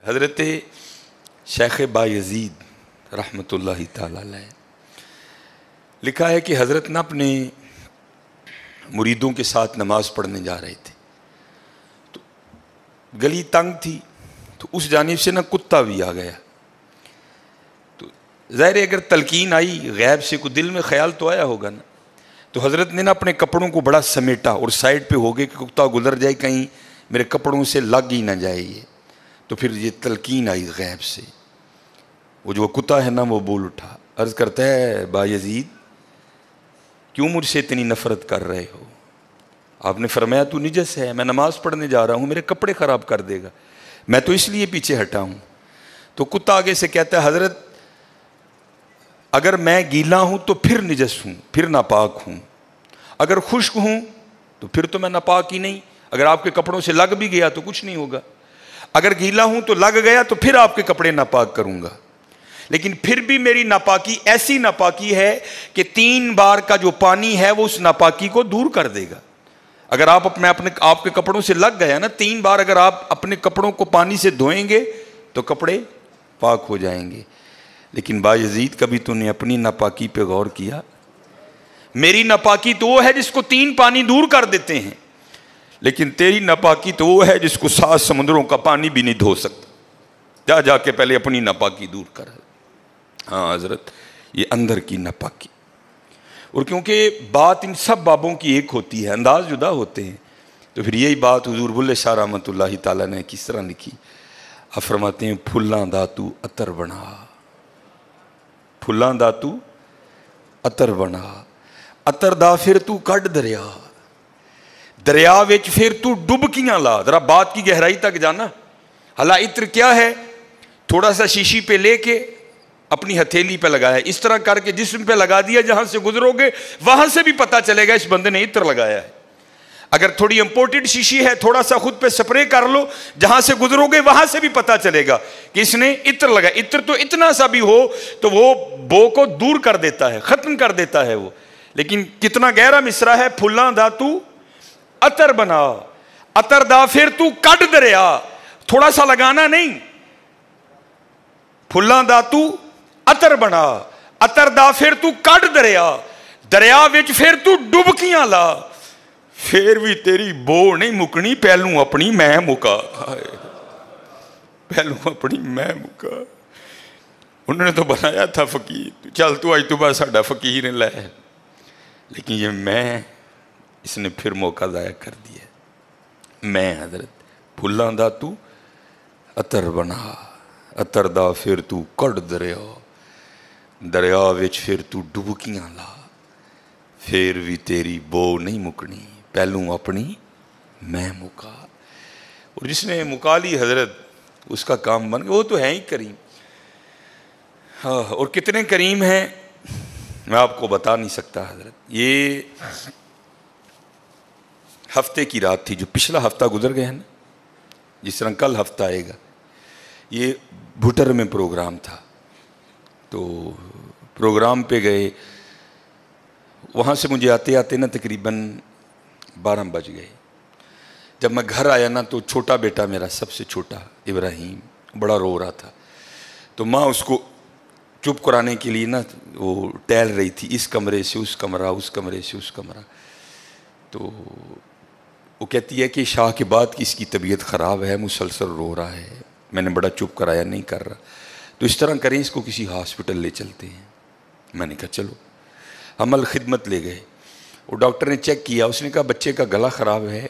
حضرت شیخ بایزید رحمۃ اللہ تعالی علیہ لکھا ہے کہ حضرت نے اپنے مریدوں کے ساتھ نماز پڑھنے جا رہے تھے تو گلی تنگ تھی تو اس جانب سے کتا بھی آ گیا. تو ظاہر ہے اگر تلقین آئی غیب سے کوئی دل میں خیال تو آیا ہوگا نا. تو حضرت نے اپنے کپڑوں کو بڑا سمیٹا اور سائڈ پہ ہو گئے کہ کتا گزر جائے کہیں میرے کپڑوں سے لگ ہی نہ جائے یہ. تو پھر یہ تلقین آئی غیب سے. وہ جو کتا ہے نا وہ بول اٹھا, عرض کرتا ہے بایزید کیوں مجھ سے اتنی نفرت کر رہے ہو؟ آپ نے فرمایا تو نجس ہے, میں نماز پڑھنے جا رہا ہوں, میرے کپڑے خراب کر دے گا, میں تو اس لیے پیچھے ہٹا ہوں. تو کتا آگے سے کہتا ہے حضرت اگر میں گیلا ہوں تو پھر نجس ہوں, پھر ناپاک ہوں, اگر خشک ہوں تو پھر تو میں ناپاک ہی نہیں, اگر آپ کے کپڑوں سے لگ بھی گیا تو کچھ نہیں ہوگا, اگر گیلا ہوں تو لگ گیا تو پھر آپ کے کپڑے ناپاک کروں گا. لیکن پھر بھی میری ناپاکی ایسی ناپاکی ہے کہ 3 بار کا جو پانی ہے وہ اس ناپاکی کو دور کر دے گا. اگر آپ کے کپڑوں سے لگ گیا نا 3 بار, اگر آپ اپنے کپڑوں کو پانی سے دھوئیں گے تو کپڑے پاک ہو جائیں گے. لیکن بایزید کبھی تو نے اپنی ناپاکی پہ غور کیا؟ میری ناپاکی تو وہ ہے جس کو 3 پانی دور کر دیتے ہیں, لیکن تیری ناپاکی تو وہ ہے جس کو 7 سمندروں کا پانی بھی نہیں دھو سکتا. جا کے پہلے اپنی ناپاکی دور کر. ہاں حضرت یہ اندر کی ناپاکی. اور کیونکہ بات ان سب بابوں کی ایک ہوتی ہے, انداز جدا ہوتے ہیں, تو پھر یہی بات حضور بلے شاہ رحمۃ اللہ تعالیٰ نے کس طرح لکھی. آپ فرماتے ہیں پھلاں دا تو عطر بنا, پھلاں دا تو عطر بنا, عطر دا پھر تو کڈ دریا, دریا وچ پھر تو ڈبکیاں لا. ذرا بات کی گہرائی تک جانا. حالا عطر کیا ہے؟ تھوڑا سا شیشی پہ لے کے اپنی ہتھیلی پہ لگایا, اس طرح کر کے جسم پہ لگا دیا, جہاں سے گزرو گے وہاں سے بھی پتہ چلے گا اس بندے نے عطر لگایا ہے. اگر تھوڑی امپورٹڈ شیشی ہے تھوڑا سا خود پہ سپرے کر لو, جہاں سے گزرو گے وہاں سے بھی پتہ چلے گا کہ اس نے عطر لگایا. عطر تو اتنا سا بھی ہو تو وہ بو کو دور کر دیتا ہے, ختم کر دیتا ہے وہ. لیکن کتنا گہرا مصرع ہے, پھلاں دا تو عطر بنا, عطر دا پھر تو کڈ دریا. تھوڑا سا لگانا نہیں, پھلاں دا تو عطر بنا, عطر دا پھر تو کڈ دریا, دریا وچ پھر تو ڈبکیاں لا. پھر بھی تیری بو نہیں مکنی, پہلوں اپنی میں مکا, پہلوں اپنی میں مکا. انہوں نے تو بنایا تھا فقیر, چل تو آج تو بعد ساڈا فقیر لے, لیکن یہ میں اس نے پھر موقع ضائع کر دیا. میں حضرت پھلاں دا تو عطر بنا, عطر دا پھر تو کڈ دریا, دریا وچ پھر تو ڈبکیاں لا. پھر بھی تیری بو نہیں مکنی, پہلوں اپنی میں مکا. اور جس نے مکا لی حضرت اس کا کام بن گیا. وہ تو ہے ہی کریم. ہاں, اور کتنے کریم ہیں میں آپ کو بتا نہیں سکتا حضرت. یہ ہفتے کی رات تھی, جو پچھلا ہفتہ گزر گیا نا, جس طرح کل ہفتہ آئے گا. یہ بھٹر میں پروگرام تھا, تو پروگرام پہ گئے. وہاں سے مجھے آتے آتے نا تقریباً 12 بج گئے. جب میں گھر آیا نا تو چھوٹا بیٹا میرا, سب سے چھوٹا ابراہیم, بڑا رو رہا تھا. تو ماں اس کو چپ کرانے کے لیے نا وہ ٹہل رہی تھی, اس کمرے سے اس کمرہ, اس کمرے سے اس کمرہ. تو وہ کہتی ہے کہ شاہ کے بعد کی اس کی طبیعت خراب ہے, مسلسل رو رہا ہے, میں نے بڑا چپ کرایا, نہیں کر رہا. تو اس طرح کریں, اس کو کسی ہاسپٹل لے چلتے ہیں. میں نے کہا چلو. عمل خدمت لے گئے. وہ ڈاکٹر نے چیک کیا, اس نے کہا بچے کا گلا خراب ہے,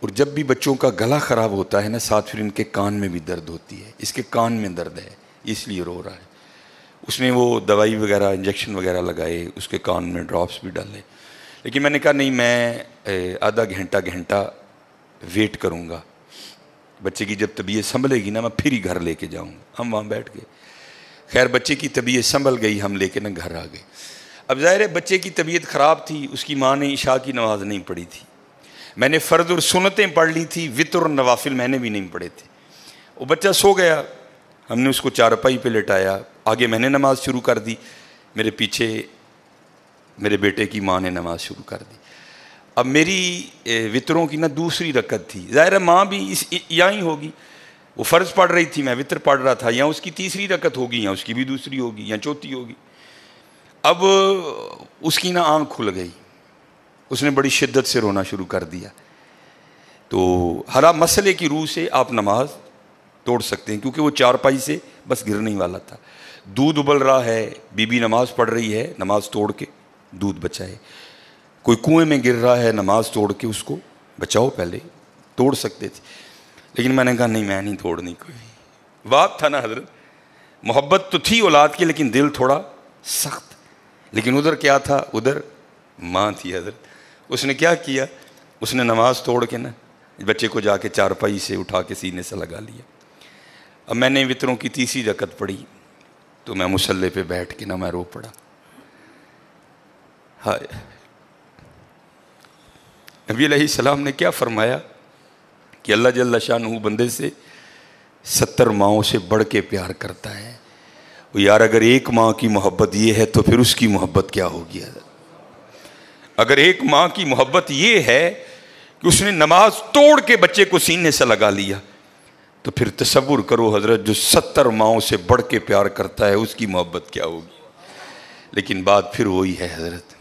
اور جب بھی بچوں کا گلا خراب ہوتا ہے نا ساتھ پھر ان کے کان میں بھی درد ہوتی ہے, اس کے کان میں درد ہے اس لیے رو رہا ہے. اس نے وہ دوائی وغیرہ انجیکشن وغیرہ لگائے, اس کے کان میں ڈراپس بھی ڈالے. لیکن میں نے کہا نہیں, میں آدھا گھنٹہ ویٹ کروں گا, بچے کی جب طبیعت سنبھلے گی نا میں پھر ہی گھر لے کے جاؤں گا. ہم وہاں بیٹھ گئے. خیر بچے کی طبیعت سنبھل گئی, ہم لے کے نا گھر آ گئے. اب ظاہر ہے بچے کی طبیعت خراب تھی, اس کی ماں نے عشاء کی نماز نہیں پڑھی تھی, میں نے فرض اور سنتیں پڑھ لی تھی, وتر اور نوافل میں نے بھی نہیں پڑھے تھے. وہ بچہ سو گیا, ہم نے اس کو چارپائی پہ لٹایا, آگے میں نے نماز شروع کر دی, میرے پیچھے میرے بیٹے کی ماں نے نماز شروع کر دی. اب میری وطروں کی نا دوسری رکعت تھی, ظاہر ہے ماں بھی یہاں ہی ہوگی, وہ فرض پڑھ رہی تھی، میں وطر پڑھ رہا تھا، یا اس کی تیسری رکعت ہوگی یا اس کی بھی دوسری ہوگی یا چوتھی ہوگی. اب اس کی نا آنکھ کھل گئی، اس نے بڑی شدت سے رونا شروع کر دیا. تو ہر مسئلے کی روح سے آپ نماز توڑ سکتے ہیں، کیونکہ وہ چارپائی سے بس گرنے والا تھا. دودھ ابل رہا ہے، بی بی نماز پڑھ رہی ہے، نماز توڑ کے دودھ بچائے. کوئی کنویں میں گر رہا ہے، نماز توڑ کے اس کو بچاؤ. پہلے توڑ سکتے تھے، لیکن میں نے کہا نہیں، میں نہیں توڑنی. کوئی بات تھا نا حضرت، محبت تو تھی اولاد کی لیکن دل تھوڑا سخت. لیکن ادھر کیا تھا؟ ادھر ماں تھی حضرت. اس نے کیا کیا؟ اس نے نماز توڑ کے نا بچے کو جا کے چارپائی سے اٹھا کے سینے سے لگا لیا. اب میں نے وطروں کی تیسری رکعت پڑھی تو میں مصلی پہ بیٹھ کے نا میں رو پڑا. ہائے، نبی علیہ السلام نے کیا فرمایا کہ اللہ جل شانہ بندے سے 70 ماؤں سے بڑھ کے پیار کرتا ہے. یار اگر ایک ماں کی محبت یہ ہے تو پھر اس کی محبت کیا ہوگی؟ اگر ایک ماں کی محبت یہ ہے کہ اس نے نماز توڑ کے بچے کو سینے سے لگا لیا، تو پھر تصور کرو حضرت جو 70 ماؤں سے بڑھ کے پیار کرتا ہے اس کی محبت کیا ہوگی. لیکن بات پھر وہی ہے حضرت،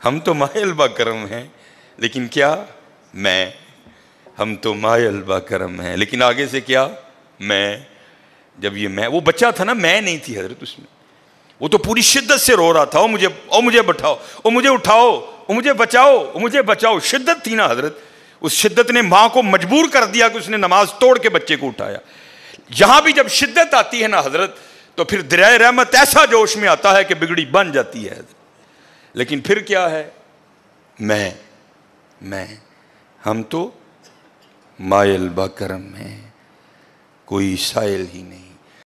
ہم تو مائل با کرم ہیں، لیکن کیا ہم تو مائل با کرم ہیں، لیکن آگے سے کیا؟ جب یہ وہ بچہ تھا نا، میں نہیں تھی حضرت اس میں. وہ تو پوری شدت سے رو رہا تھا، مجھے بٹھاؤ، مجھے اٹھاؤ، مجھے بچاؤ، مجھے بچاؤ. شدت تھی نا حضرت، اس شدت نے ماں کو مجبور کر دیا کہ اس نے نماز توڑ کے بچے کو اٹھایا. یہاں بھی جب شدت آتی ہے نا حضرت، تو پھر دریائے رحمت ایسا جوش میں آتا ہے کہ بگڑی بن جاتی ہے حضرت. لیکن پھر کیا ہے؟ ہم تو مائل با کرم ہیں، کوئی سائل ہی نہیں.